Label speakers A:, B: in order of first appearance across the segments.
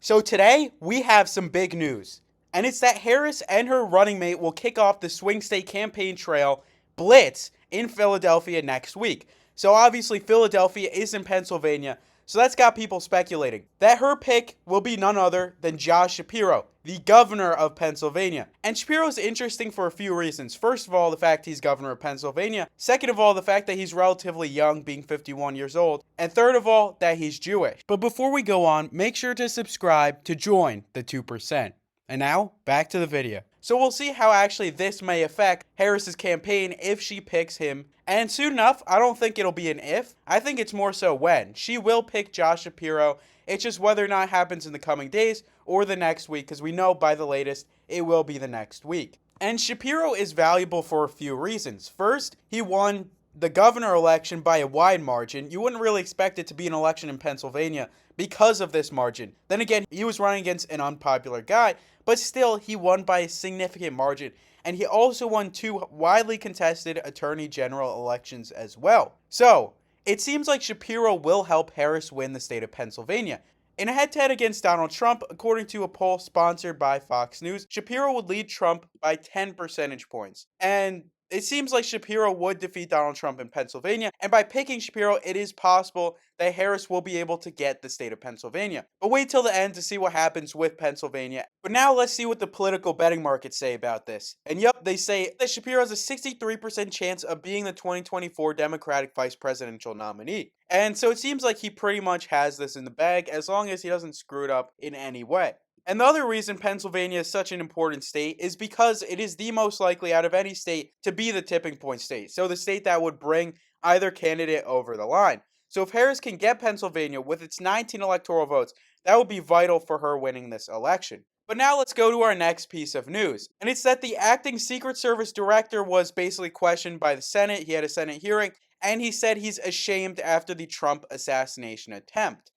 A: So today, we have some big news, and it's that Harris and her running mate will kick off the swing state campaign trail blitz in Philadelphia next week. So obviously, Philadelphia is in Pennsylvania, so that's got people speculating that her pick will be none other than Josh Shapiro, the governor of Pennsylvania. And Shapiro is interesting for a few reasons. First of all, the fact he's governor of Pennsylvania. Second of all, the fact that he's relatively young, being 51 years old. And third of all, that he's Jewish. But before we go on, make sure to subscribe to join the 2%. And now, back to the video. So we'll see how actually this may affect Harris's campaign if she picks him. And soon enough, I don't think it'll be an if. I think it's more so when. She will pick Josh Shapiro. It's just whether or not it happens in the coming days or the next week, because we know by the latest it will be the next week. And Shapiro is valuable for a few reasons. First, he won the governor election by a wide margin. You wouldn't really expect it to be an election in Pennsylvania because of this margin. Then again, he was running against an unpopular guy, but still, he won by a significant margin. And he also won 2 widely contested attorney general elections as well. So, it seems like Shapiro will help Harris win the state of Pennsylvania. In a head-to-head against Donald Trump, according to a poll sponsored by Fox News, Shapiro would lead Trump by 10 percentage points. And it seems like Shapiro would defeat Donald Trump in Pennsylvania, and by picking Shapiro, it is possible that Harris will be able to get the state of Pennsylvania. But wait till the end to see what happens with Pennsylvania. But now let's see what the political betting markets say about this. And yep, they say that Shapiro has a 63% chance of being the 2024 Democratic vice presidential nominee. And so it seems like he pretty much has this in the bag as long as he doesn't screw it up in any way. And the other reason Pennsylvania is such an important state is because it is the most likely out of any state to be the tipping point state. So the state that would bring either candidate over the line. So if Harris can get Pennsylvania with its 19 electoral votes, that would be vital for her winning this election. But now let's go to our next piece of news. And it's that the acting Secret Service director was basically questioned by the Senate. He had a Senate hearing, and he said he's ashamed after the Trump assassination attempt.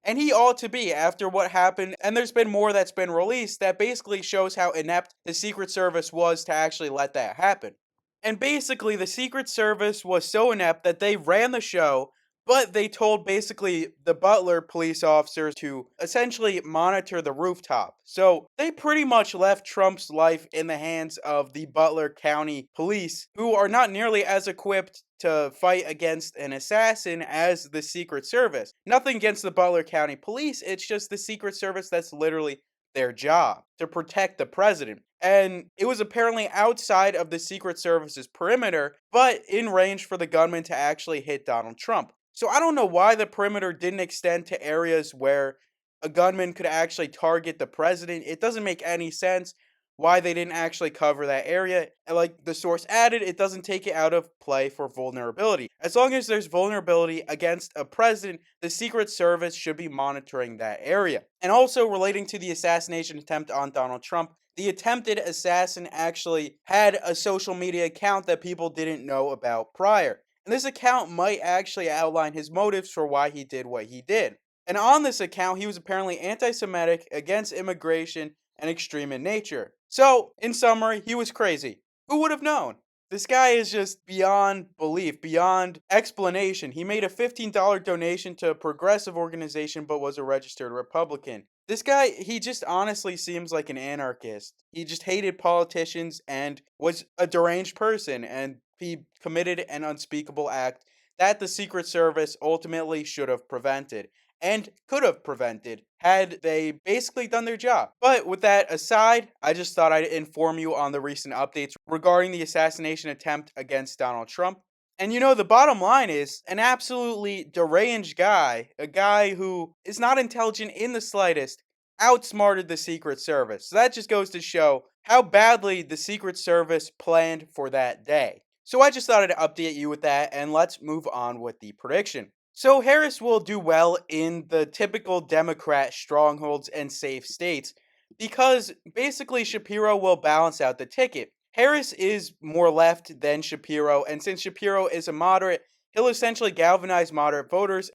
A: And he ought to be after what happened, and there's been more that's been released that basically shows how inept the Secret Service was to actually let that happen. And basically, the Secret Service was so inept that they ran the show, but they told basically the Butler police officers to essentially monitor the rooftop. So they pretty much left Trump's life in the hands of the Butler County police, who are not nearly as equipped to fight against an assassin as the Secret Service. Nothing against the Butler County police, it's just the Secret Service that's literally their job, to protect the president. And it was apparently outside of the Secret Service's perimeter, but in range for the gunman to actually hit Donald Trump. So I don't know why the perimeter didn't extend to areas where a gunman could actually target the president. It doesn't make any sense why they didn't actually cover that area. And like the source added, it doesn't take it out of play for vulnerability. As long as there's vulnerability against a president, the Secret Service should be monitoring that area. And also relating to the assassination attempt on Donald Trump, the attempted assassin actually had a social media account that people didn't know about prior. And this account might actually outline his motives for why he did what he did. And on this account, he was apparently anti-Semitic, against immigration, and extreme in nature. So, in summary, he was crazy. Who would have known? This guy is just beyond belief, beyond explanation. He made a $15 donation to a progressive organization but was a registered Republican. This guy, he just honestly seems like an anarchist. He just hated politicians and was a deranged person, and he committed an unspeakable act that the Secret Service ultimately should have prevented and could have prevented had they basically done their job. But with that aside, I just thought I'd inform you on the recent updates regarding the assassination attempt against Donald Trump. And you know, the bottom line is an absolutely deranged guy, a guy who is not intelligent in the slightest, outsmarted the Secret Service. So that just goes to show how badly the Secret Service planned for that day. So I just thought I'd update you with that, and let's move on with the prediction. So Harris will do well in the typical Democrat strongholds and safe states because basically Shapiro will balance out the ticket. Harris is more left than Shapiro, and since Shapiro is a moderate, he'll essentially galvanize moderate voters.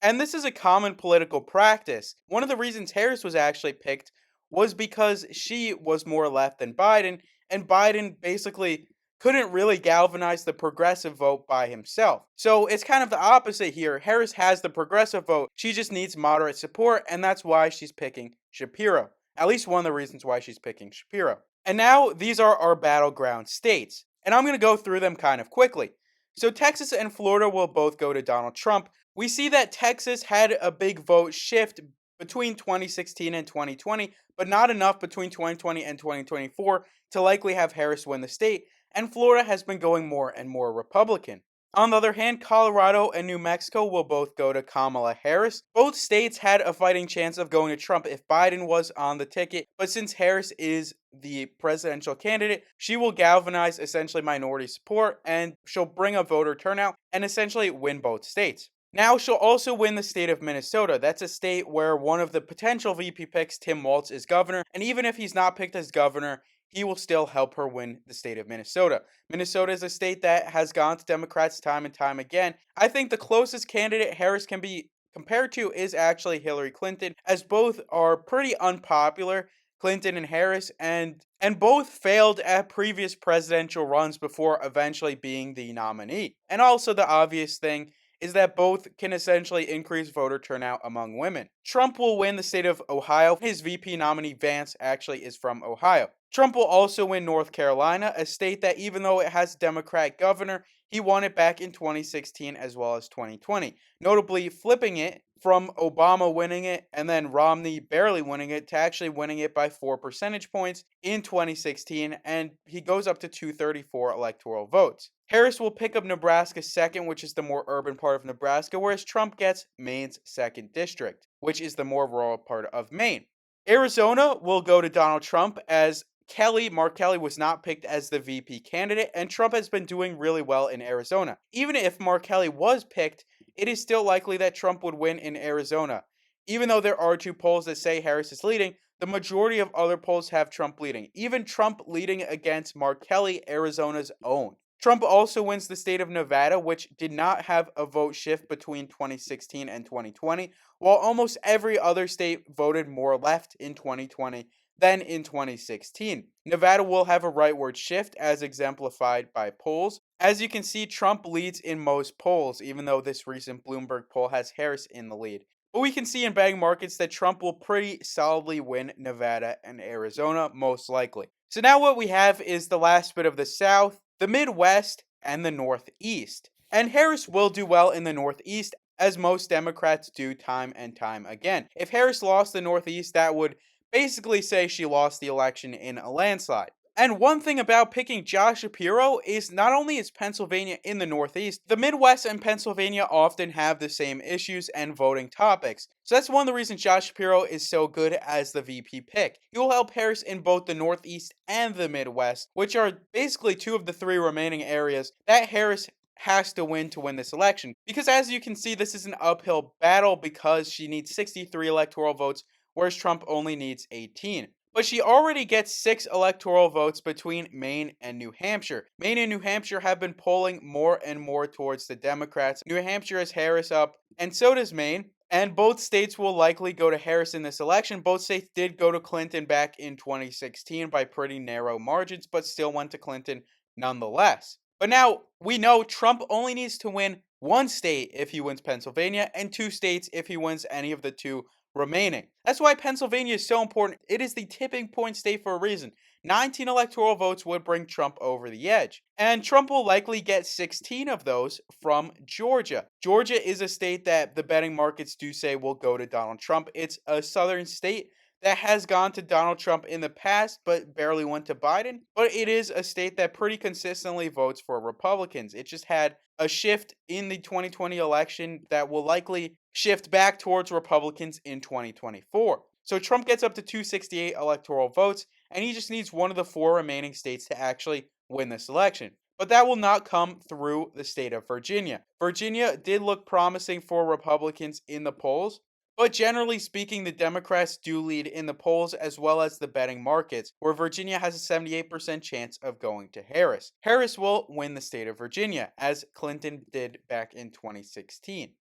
A: And this is a common political practice. One of the reasons Harris was actually picked was because she was more left than Biden, and Biden basically couldn't really galvanize the progressive vote by himself. So it's kind of the opposite here. Harris has the progressive vote. She just needs moderate support, and that's why she's picking Shapiro. At least one of the reasons why she's picking Shapiro. And now these are our battleground states. And I'm going to go through them kind of quickly. So Texas and Florida will both go to Donald Trump. We see that Texas had a big vote shift between 2016 and 2020, but not enough between 2020 and 2024 to likely have Harris win the state, and Florida has been going more and more Republican. On the other hand, Colorado and New Mexico will both go to Kamala Harris. Both states had a fighting chance of going to Trump if Biden was on the ticket, but since Harris is the presidential candidate, she will galvanize essentially minority support and she'll bring a voter turnout and essentially win both states. Now she'll also win the state of Minnesota. That's a state where one of the potential VP picks, Tim Walz, is governor, and even if he's not picked as governor, he will still help her win the state of Minnesota. Minnesota is a state that has gone to Democrats time and time again. I think the closest candidate Harris can be compared to is actually Hillary Clinton, as both are pretty unpopular, Clinton and Harris, and both failed at previous presidential runs before eventually being the nominee. And also the obvious thing is that both can essentially increase voter turnout among women. Trump will win the state of Ohio. His VP nominee Vance actually is from Ohio. Trump will also win North Carolina, a state that even though it has a Democrat governor, he won it back in 2016 as well as 2020. Notably flipping it from Obama winning it and then Romney barely winning it to actually winning it by 4 percentage points in 2016, and he goes up to 234 electoral votes. Harris will pick up Nebraska's second, which is the more urban part of Nebraska, whereas Trump gets Maine's second district, which is the more rural part of Maine. Arizona will go to Donald Trump as Mark Kelly was not picked as the VP candidate, and Trump has been doing really well in Arizona. Even if Mark Kelly was picked, it is still likely that Trump would win in Arizona. Even though there are two polls that say Harris is leading, the majority of other polls have Trump leading. Even Trump leading against Mark Kelly, Arizona's own. Trump also wins the state of Nevada, which did not have a vote shift between 2016 and 2020, while almost every other state voted more left in 2020 than in 2016. Nevada will have a rightward shift as exemplified by polls. As you can see, Trump leads in most polls, even though this recent Bloomberg poll has Harris in the lead. But we can see in betting markets that Trump will pretty solidly win Nevada and Arizona, most likely. So now what we have is the last bit of the South, the Midwest, and the Northeast. And Harris will do well in the Northeast, as most Democrats do time and time again. If Harris lost the Northeast, that would basically say she lost the election in a landslide. And one thing about picking Josh Shapiro is not only is Pennsylvania in the Northeast, the Midwest and Pennsylvania often have the same issues and voting topics. So that's one of the reasons Josh Shapiro is so good as the VP pick. He will help Harris in both the Northeast and the Midwest, which are basically two of the three remaining areas that Harris has to win this election. Because as you can see, this is an uphill battle because she needs 63 electoral votes, whereas Trump only needs 18. But she already gets 6 electoral votes between Maine and New Hampshire. Maine and New Hampshire have been polling more and more towards the Democrats. New Hampshire has Harris up, and so does Maine. And both states will likely go to Harris in this election. Both states did go to Clinton back in 2016 by pretty narrow margins, but still went to Clinton nonetheless. But now we know Trump only needs to win 1 state if he wins Pennsylvania, and 2 states if he wins any of the 2 remaining. That's why Pennsylvania is so important. It is the tipping point state for a reason. 19 electoral votes would bring Trump over the edge. And Trump will likely get 16 of those from Georgia. Georgia is a state that the betting markets do say will go to Donald Trump. It's a southern state that has gone to Donald Trump in the past, but barely went to Biden. But it is a state that pretty consistently votes for Republicans. It just had a shift in the 2020 election that will likely shift back towards Republicans in 2024. So Trump gets up to 268 electoral votes, and he just needs one of the 4 remaining states to actually win this election. But that will not come through the state of Virginia. Virginia did look promising for Republicans in the polls, but generally speaking, the Democrats do lead in the polls as well as the betting markets, where Virginia has a 78% chance of going to Harris. Harris will win the state of Virginia, as Clinton did back in 2016.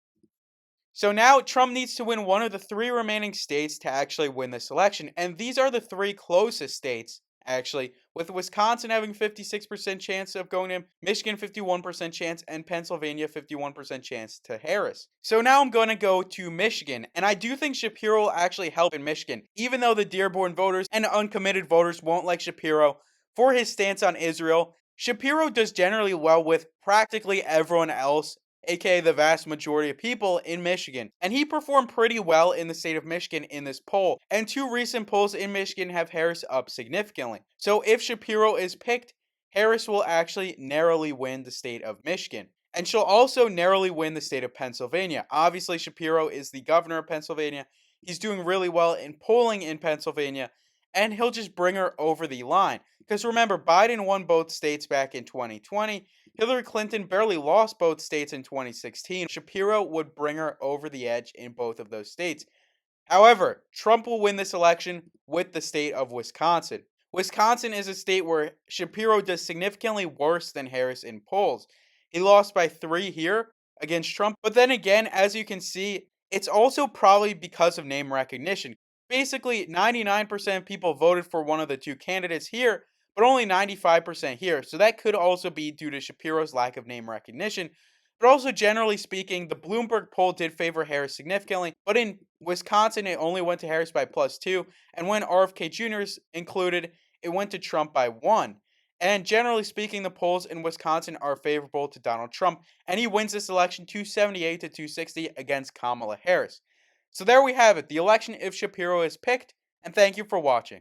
A: So now Trump needs to win one of the 3 remaining states to actually win this election, and these are the 3 closest states actually, with Wisconsin having 56% chance of going to him, Michigan 51% chance, and Pennsylvania 51% chance to Harris. So now I'm going to go to Michigan, and I do think Shapiro will actually help in Michigan, even though the Dearborn voters and uncommitted voters won't like Shapiro for his stance on Israel. Shapiro does generally well with practically everyone else, aka the vast majority of people in Michigan. And he performed pretty well in the state of Michigan in this poll. And two recent polls in Michigan have Harris up significantly. So if Shapiro is picked, Harris will actually narrowly win the state of Michigan. And she'll also narrowly win the state of Pennsylvania. Obviously, Shapiro is the governor of Pennsylvania. He's doing really well in polling in Pennsylvania, and he'll just bring her over the line. Because remember, Biden won both states back in 2020. Hillary Clinton barely lost both states in 2016. Shapiro would bring her over the edge in both of those states. However, Trump will win this election with the state of Wisconsin. Wisconsin is a state where Shapiro does significantly worse than Harris in polls. He lost by 3 here against Trump. But then again, as you can see, it's also probably because of name recognition. Basically, 99% of people voted for one of the two candidates here, but only 95% here. So that could also be due to Shapiro's lack of name recognition. But also, generally speaking, the Bloomberg poll did favor Harris significantly. But in Wisconsin, it only went to Harris by +2. And when RFK Jr. is included, it went to Trump by 1. And generally speaking, the polls in Wisconsin are favorable to Donald Trump. And he wins this election 278 to 260 against Kamala Harris. So there we have it, the election if Shapiro is picked. And thank you for watching.